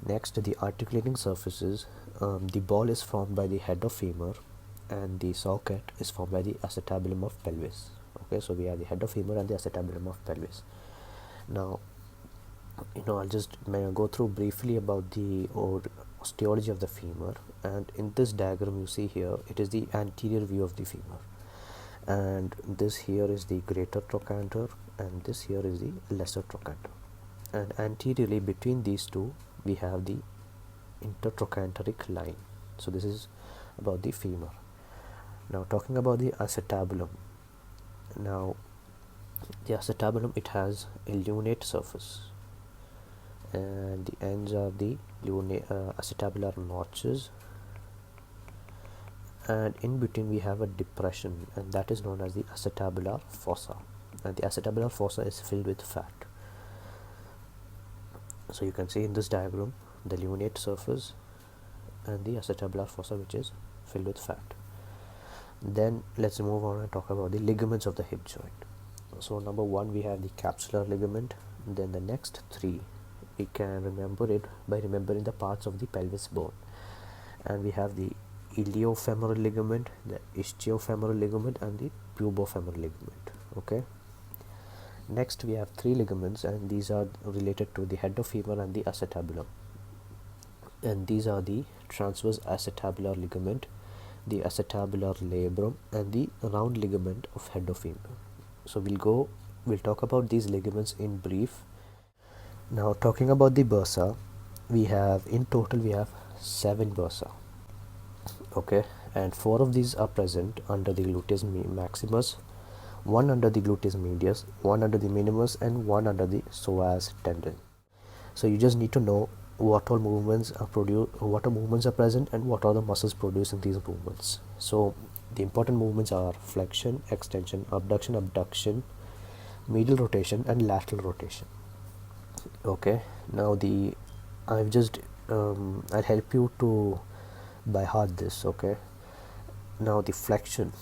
Next, the articulating surfaces. The ball is formed by the head of femur, and the socket is formed by the acetabulum of pelvis. Okay, so we have the head of femur and the acetabulum of pelvis. Now, I'll just go through briefly about the osteology of the femur. And in this diagram you see here, it is the anterior view of the femur, and this here is the greater trochanter, and this here is the lesser trochanter. And anteriorly between these two we have the intertrochanteric line. So this is about the femur. Now talking about the acetabulum. Now the acetabulum, it has a lunate surface, and the ends are the acetabular notches, and in between we have a depression, and that is known as the acetabular fossa, and the acetabular fossa is filled with fat. So you can see in this diagram the lunate surface and the acetabular fossa, which is filled with fat. Then let's move on and talk about the ligaments of the hip joint. So number one, we have the capsular ligament. Then the next three, we can remember it by remembering the parts of the pelvis bone, and we have the iliofemoral ligament, the ischiofemoral ligament, and the pubofemoral ligament. Okay, next we have three ligaments, and these are related to the head of femur and the acetabulum, and these are the transverse acetabular ligament, the acetabular labrum, and the round ligament of head of femur. So we'll talk about these ligaments in brief. Now talking about the bursa, in total we have 7 bursa. Okay, and 4 of these are present under the gluteus maximus, 1 under the gluteus medius, 1 under the minimus, and 1 under the psoas tendon. So you just need to know what all movements are present, and what are the muscles producing these movements. So the important movements are flexion, extension, abduction, medial rotation, and lateral rotation. Okay, now I'll help you to by heart this. Okay, now the flexion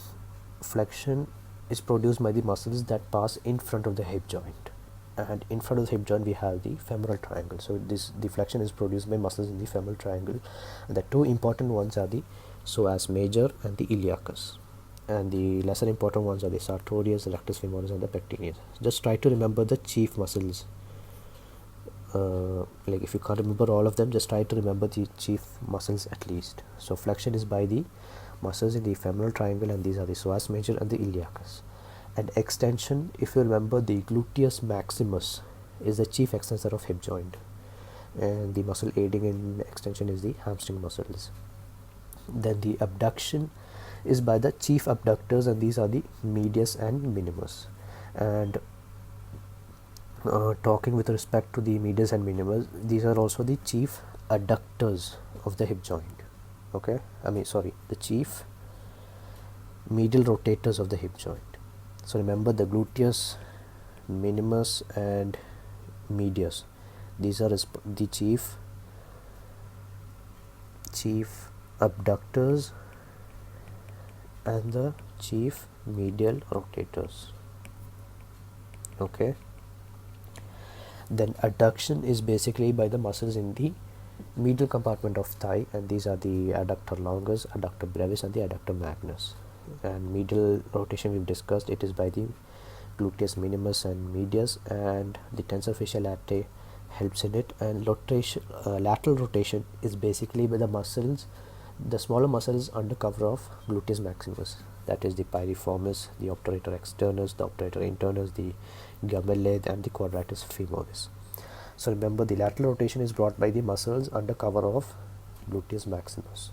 is produced by the muscles that pass in front of the hip joint, and in front of the hip joint we have the femoral triangle. So the flexion is produced by muscles in the femoral triangle, and the 2 important ones are the psoas major and the iliacus, and the lesser important ones are the sartorius, the rectus femoris, and the pectineus. Just try to remember the chief muscles. Like if you can't remember all of them, just try to remember the chief muscles at least. So flexion is by the muscles in the femoral triangle, and these are the psoas major and the iliacus. And extension, if you remember, the gluteus maximus is the chief extensor of hip joint, and the muscle aiding in extension is the hamstring muscles. Then the abduction is by the chief abductors, and these are the medius and minimus. And talking with respect to the medius and minimus, these are also the chief adductors of the hip joint. Okay, the chief medial rotators of the hip joint. So remember the gluteus, minimus, and medius. These are the chief abductors and the chief medial rotators. Okay, then adduction is basically by the muscles in the medial compartment of thigh, and these are the adductor longus, adductor brevis, and the adductor magnus. And medial rotation we've discussed, it is by the gluteus minimus and medius, and the tensor fasciae latae helps in it. And lateral rotation is basically by the muscles, the smaller muscles under cover of gluteus maximus, that is the piriformis, the obturator externus, the obturator internus, the gemellate, and the quadratus femoris. So remember, the lateral rotation is brought by the muscles under cover of gluteus maximus.